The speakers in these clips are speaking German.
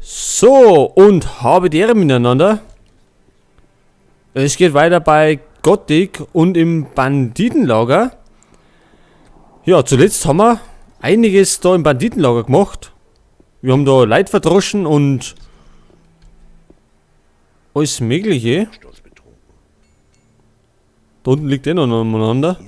So, und habe die Ehre miteinander. Es geht weiter bei Gothic und im Banditenlager. Ja, zuletzt haben wir einiges da im Banditenlager gemacht. Wir haben da Leute verdroschen und alles Mögliche. Da unten liegt noch nebeneinander.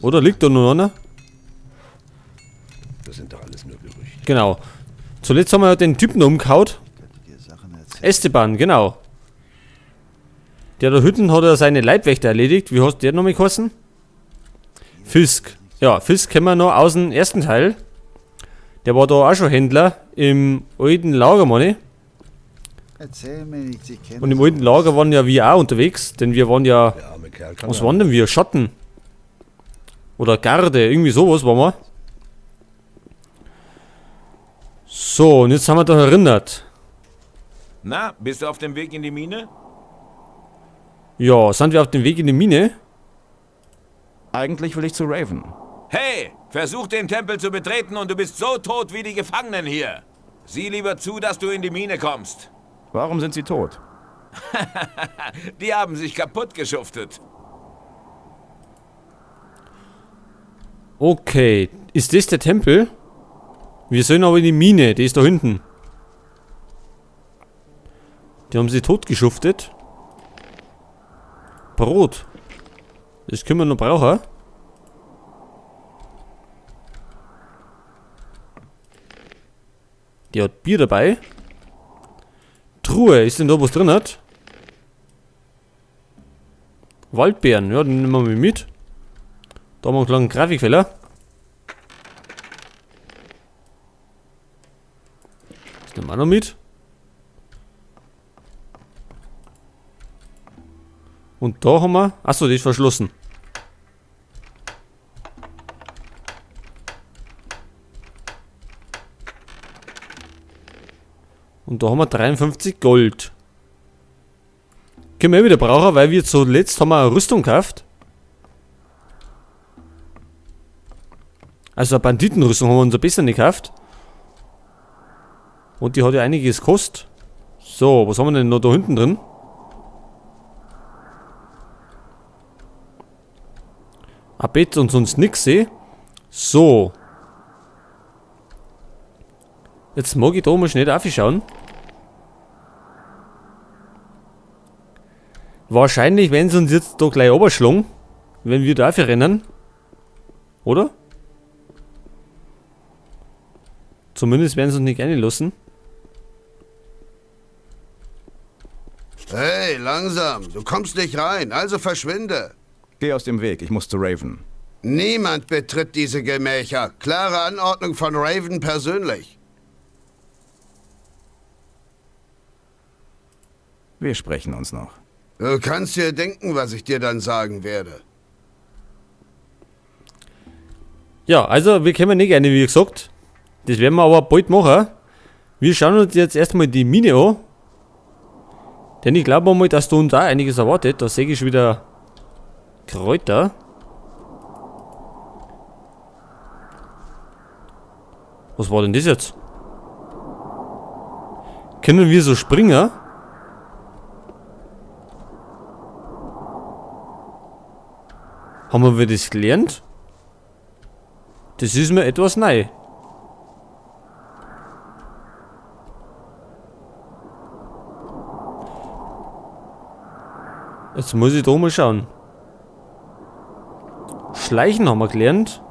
Oder liegt da noch einer? Das sind doch alles nur Gerüchte. Genau. Zuletzt haben wir den Typen umgehaut. Esteban, genau. Der da Hütten hat er seine Leibwächter erledigt. Wie hast der nochmal geheißen? Fisk. Ja, Fisk kennen wir noch aus dem ersten Teil. Der war da auch schon Händler im alten Lager, Manni. Und im alten Lager waren ja wir auch unterwegs, denn wir waren ja. Der arme Kerl kann Was waren denn wir? Schatten. Oder Garde, irgendwie sowas waren wir. So, und jetzt haben wir doch erinnert. Na, bist du auf dem Weg in die Mine? Ja, sind wir auf dem Weg in die Mine? Eigentlich will ich zu Raven. Hey, versuch den Tempel zu betreten und du bist so tot wie die Gefangenen hier. Sieh lieber zu, dass du in die Mine kommst. Warum sind sie tot? Die haben sich kaputt geschuftet. Okay, ist das der Tempel? Wir sollen aber in die Mine, die ist da hinten. Die haben sie totgeschuftet. Brot. Das können wir noch brauchen. Die hat Bier dabei. Truhe, ist denn da was drin? Hat? Waldbeeren, ja, den nehmen wir mal mit. Da haben wir einen kleinen Grafikfehler. Das nehmen wir noch mit. Und da haben wir... Achso, die ist verschlossen. Und da haben wir 53 Gold. Können wir wieder brauchen, weil wir zuletzt haben wir eine Rüstung gekauft. Also eine Banditenrüstung haben wir uns ein bisschen nicht gekauft. Und die hat ja einiges gekostet. So, was haben wir denn noch da hinten drin? Ein Bett und sonst nix, eh? So. Jetzt mag ich da mal schnell aufschauen. Wahrscheinlich werden sie uns jetzt da gleich runterschlagen, wenn wir dafür rennen. Oder? Zumindest werden sie uns nicht reinlassen. Hey, langsam, du kommst nicht rein, also verschwinde. Geh aus dem Weg, ich muss zu Raven. Niemand betritt diese Gemächer. Klare Anordnung von Raven persönlich. Wir sprechen uns noch. Du kannst dir denken, was ich dir dann sagen werde. Ja, also wir können nicht gerne, wie gesagt. Das werden wir aber bald machen. Wir schauen uns jetzt erstmal die Mine an. Denn ich glaube mal, dass da uns auch einiges erwartet. Da sehe ich schon wieder Kräuter. Was war denn das jetzt? Können wir so springen? Haben wir das gelernt? Das ist mir etwas neu. Jetzt muss ich da mal schauen. Schleichen haben wir gelernt.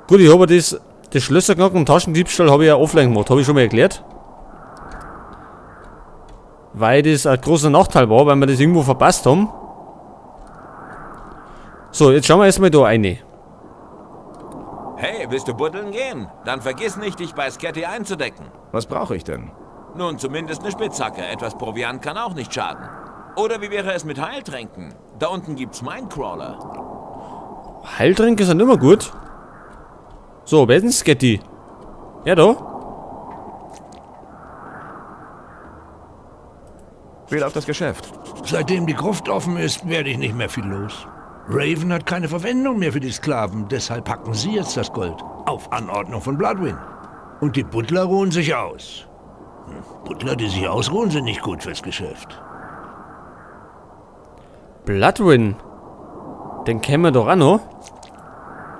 Gut, ich habe das Schlösserknacken und Taschendiebstahl habe ich ja offline gemacht. Habe ich schon mal erklärt. Weil das ein großer Nachteil war, weil wir das irgendwo verpasst haben. So, jetzt schauen wir erstmal da rein. Hey, willst du buddeln gehen? Dann vergiss nicht, dich bei Sketty einzudecken. Was brauche ich denn? Nun, zumindest eine Spitzhacke. Etwas Proviant kann auch nicht schaden. Oder wie wäre es mit Heiltränken? Da unten gibt's Minecrawler. Heiltränke sind immer gut. So, wer ist denn Sketty? Ja, da. Wie läuft das Geschäft? Seitdem die Gruft offen ist, werde ich nicht mehr viel los. Raven hat keine Verwendung mehr für die Sklaven, deshalb packen sie jetzt das Gold. Auf Anordnung von Bloodwyn. Und die Butler ruhen sich aus. Butler, die sich ausruhen, sind nicht gut fürs Geschäft. Bloodwin. Den kennen wir doch auch noch.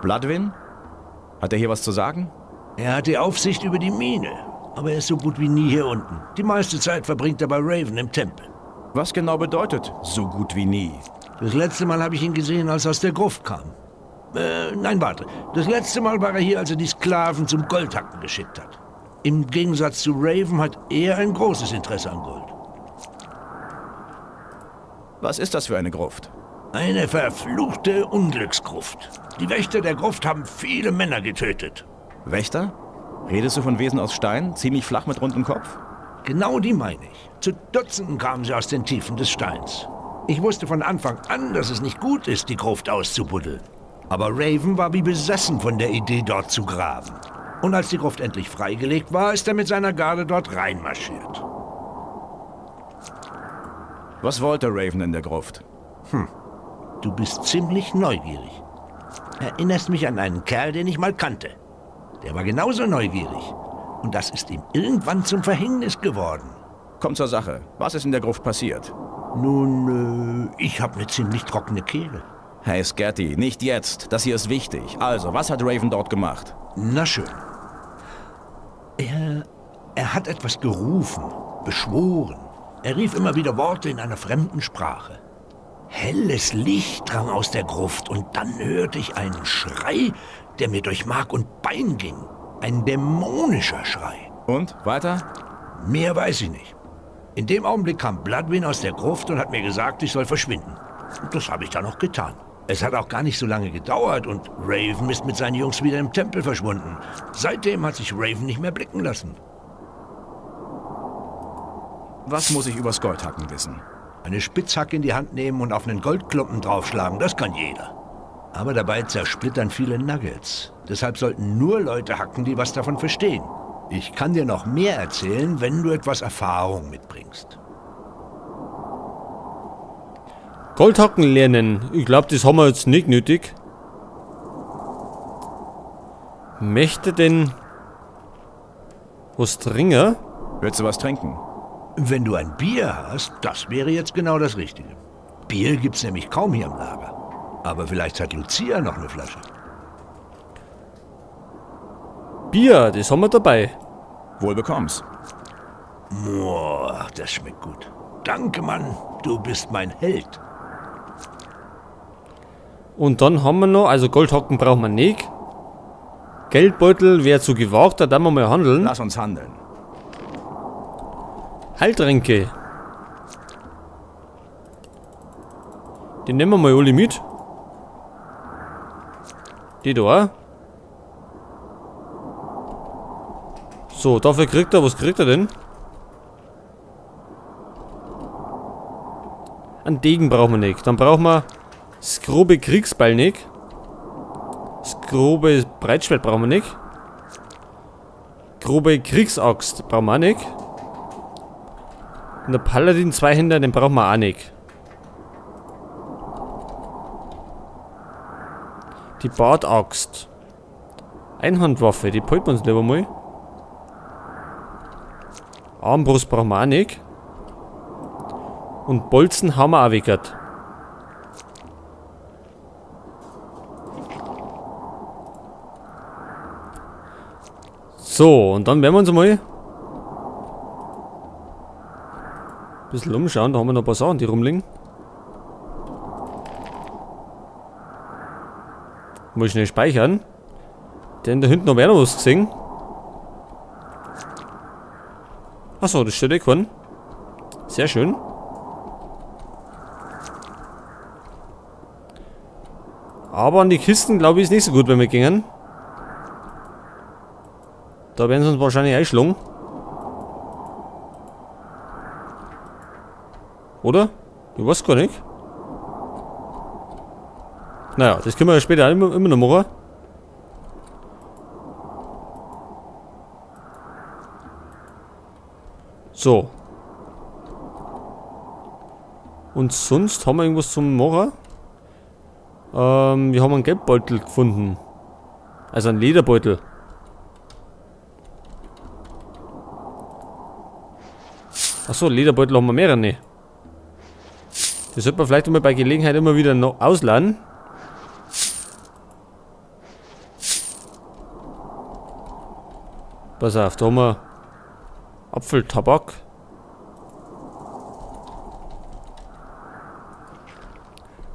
Bloodwin? Hat er hier was zu sagen? Er hat die Aufsicht über die Mine, aber er ist so gut wie nie hier unten. Die meiste Zeit verbringt er bei Raven im Tempel. Was genau bedeutet so gut wie nie? Das letzte Mal habe ich ihn gesehen, als er aus der Gruft kam. Nein, warte. Das letzte Mal war er hier, als er die Sklaven zum Goldhacken geschickt hat. Im Gegensatz zu Raven hat er ein großes Interesse an Gold. Was ist das für eine Gruft? Eine verfluchte Unglücksgruft. Die Wächter der Gruft haben viele Männer getötet. Wächter? Redest du von Wesen aus Stein, ziemlich flach mit rundem Kopf? Genau die meine ich. Zu Dutzenden kamen sie aus den Tiefen des Steins. Ich wusste von Anfang an, dass es nicht gut ist, die Gruft auszubuddeln. Aber Raven war wie besessen von der Idee, dort zu graben. Und als die Gruft endlich freigelegt war, ist er mit seiner Garde dort reinmarschiert. Was wollte Raven in der Gruft? Du bist ziemlich neugierig. Erinnerst mich an einen Kerl, den ich mal kannte. Der war genauso neugierig. Und das ist ihm irgendwann zum Verhängnis geworden. Komm zur Sache. Was ist in der Gruft passiert? Nun, ich habe eine ziemlich trockene Kehle. Hey Scatty, nicht jetzt. Das hier ist wichtig. Also, was hat Raven dort gemacht? Na schön. Er hat etwas gerufen, beschworen. Er rief immer wieder Worte in einer fremden Sprache. Helles Licht drang aus der Gruft und dann hörte ich einen Schrei, der mir durch Mark und Bein ging. Ein dämonischer Schrei. Und? Weiter? Mehr weiß ich nicht. In dem Augenblick kam Bloodwin aus der Gruft und hat mir gesagt, ich soll verschwinden. Und das habe ich dann auch getan. Es hat auch gar nicht so lange gedauert und Raven ist mit seinen Jungs wieder im Tempel verschwunden. Seitdem hat sich Raven nicht mehr blicken lassen. Was muss ich übers Goldhacken wissen? Eine Spitzhacke in die Hand nehmen und auf einen Goldklumpen draufschlagen, das kann jeder. Aber dabei zersplittern viele Nuggets. Deshalb sollten nur Leute hacken, die was davon verstehen. Ich kann dir noch mehr erzählen, wenn du etwas Erfahrung mitbringst. Goldhacken lernen. Ich glaube, das haben wir jetzt nicht nötig. Möchte denn was trinken? Willst du was trinken? Wenn du ein Bier hast, das wäre jetzt genau das Richtige. Bier gibt's nämlich kaum hier im Lager. Aber vielleicht hat Lucia noch eine Flasche. Bier, das haben wir dabei. Wohl bekomm's. Boah, das schmeckt gut. Danke, Mann. Du bist mein Held. Und dann haben wir noch, also Goldhacken brauchen wir nicht. Geldbeutel wäre zu gewagt, da wir mal handeln. Lass uns handeln. Heiltränke. Die nehmen wir mal alle mit. Die da. So, dafür kriegt er, was kriegt er denn? Einen Degen brauchen wir nicht. Dann brauchen wir das grobe Kriegsbeil nicht. Das grobe Breitschwert brauchen wir nicht. Grobe Kriegsaxt brauchen wir auch nicht. Und der Paladin Zweihänder, den brauchen wir auch nicht. Die Bartaxt. Einhandwaffe, die behalten wir uns lieber mal. Armbrust brauchen wir auch nicht. Und Bolzen haben wir auch weggert. So, und dann werden wir uns mal ein bisschen umschauen. Da haben wir noch ein paar Sachen, die rumliegen. Mal schnell speichern. Denn da hinten haben wir noch was gesehen. Achso, das steht weggefahren. Sehr schön. Aber an die Kisten, glaube ich, ist nicht so gut, wenn wir gingen. Da werden sie uns wahrscheinlich einschlagen. Oder? Ich weiß gar nicht. Naja, das können wir ja später immer noch machen. So. Und sonst haben wir irgendwas zum Machen? Wir haben einen Geldbeutel gefunden. Also einen Lederbeutel. Achso, Lederbeutel haben wir mehrere. Ne. Das sollte man vielleicht mal bei Gelegenheit immer wieder noch ausladen. Pass auf, da haben wir Apfeltabak.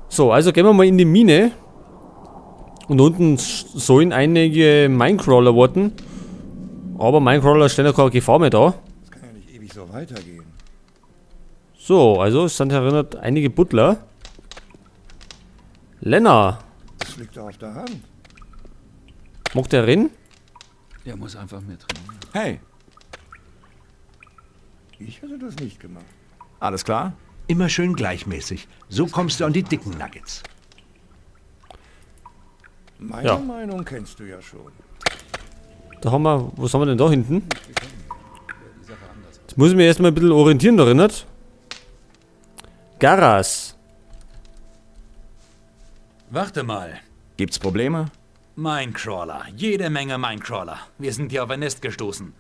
So, also gehen wir mal in die Mine. Und unten sollen einige Minecrawler warten. Aber Minecrawler stellen ja keine Gefahr mehr da. Das kann ja nicht ewig so weitergehen. So, also es sind erinnert einige Butler. Lennart, Das liegt doch auf der Hand. mag der rennen? Der muss einfach mehr trainieren. Hey, Ich hätte das nicht gemacht. alles klar? Immer schön gleichmäßig. So kommst du an die dicken Nuggets. Meine Ja. Meinung kennst du ja schon. Da haben wir, was haben wir denn da hinten? Jetzt muss ich mir erstmal ein bisschen orientieren da drin. Garas. Warte mal. Gibt's Probleme? Minecrawler. Jede Menge Minecrawler. Wir sind hier auf ein Nest gestoßen.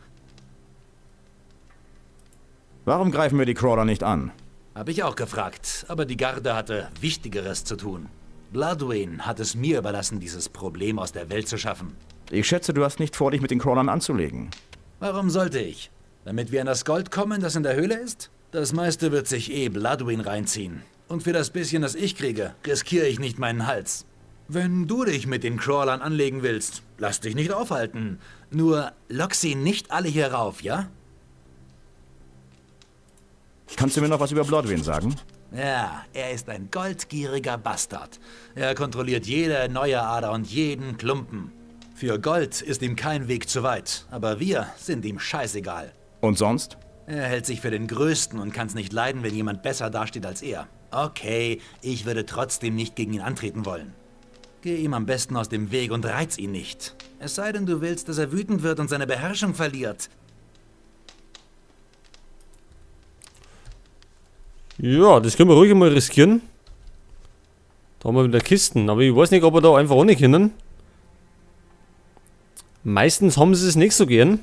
Warum greifen wir die Crawler nicht an? Hab ich auch gefragt, aber die Garde hatte Wichtigeres zu tun. Bloodwyn hat es mir überlassen, dieses Problem aus der Welt zu schaffen. Ich schätze, du hast nicht vor, dich mit den Crawlern anzulegen. Warum sollte ich? Damit wir an das Gold kommen, das in der Höhle ist? Das meiste wird sich Bloodwyn reinziehen. Und für das bisschen, das ich kriege, riskiere ich nicht meinen Hals. Wenn du dich mit den Crawlern anlegen willst, lass dich nicht aufhalten. Nur lock sie nicht alle hier rauf, ja? Kannst du mir noch was über Bloodwyn sagen? Ja, er ist ein goldgieriger Bastard. Er kontrolliert jede neue Ader und jeden Klumpen. Für Gold ist ihm kein Weg zu weit, aber wir sind ihm scheißegal. Und sonst? Er hält sich für den Größten und kann's nicht leiden, wenn jemand besser dasteht als er. Okay, ich würde trotzdem nicht gegen ihn antreten wollen. Geh ihm am besten aus dem Weg und reiz ihn nicht. Es sei denn, du willst, dass er wütend wird und seine Beherrschung verliert. Ja, das können wir ruhig mal riskieren. Da haben wir wieder Kisten, aber ich weiß nicht, ob wir da einfach ohne können. Meistens haben sie es nicht so gern.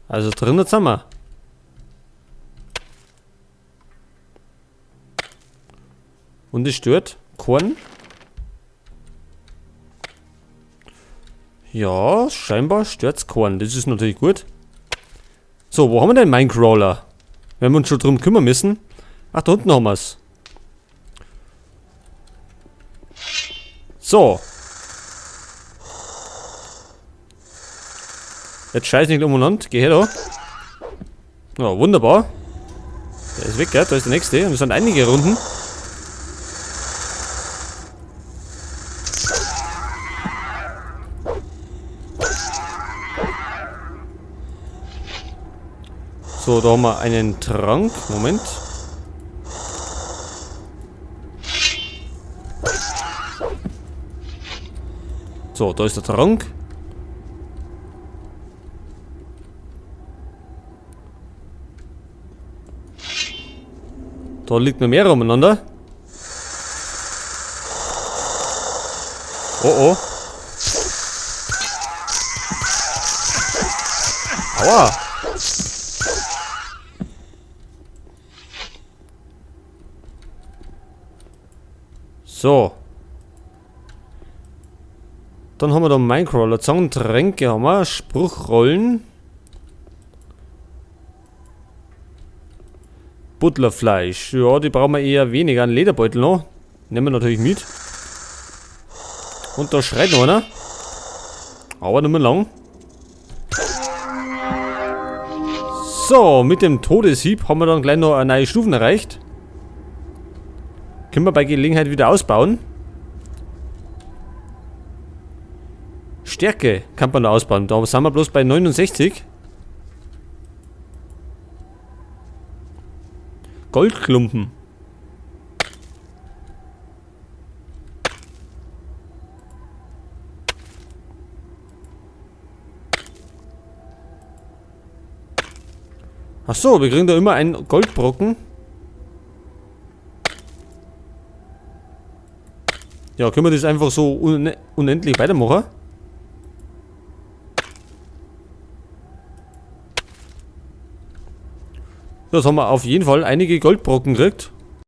Also drinnen sind wir. Und es stört Korn. Ja, scheinbar stört's Korn. Das ist natürlich gut. So, wo haben wir denn Minecrawler? Wenn wir uns schon drum kümmern müssen. Ach, da unten haben wir's. So. Jetzt scheiß nicht umeinander. Geh her da. Ja, wunderbar. Der ist weg, gell? Da ist der nächste. Und es sind einige Runden. So, da haben wir einen Trank. Moment. So, da ist der Trank. Da liegt noch mehr umeinander. Oh oh. Aua. So. Dann haben wir da Minecrawler, Zangentränke haben wir, Spruchrollen. Butlerfleisch. Ja, die brauchen wir eher weniger. Einen Lederbeutel noch. Nehmen wir natürlich mit. Und da schreit noch einer. Aber nicht mehr lang. So, mit dem Todeshieb haben wir dann gleich noch eine neue Stufen erreicht. Können wir bei Gelegenheit wieder ausbauen. Stärke kann man da ausbauen. Da sind wir bloß bei 69. Goldklumpen. Ach so, wir kriegen da immer einen Goldbrocken. Ja, können wir das einfach so unendlich weitermachen? Jetzt haben wir auf jeden Fall einige Goldbrocken gekriegt.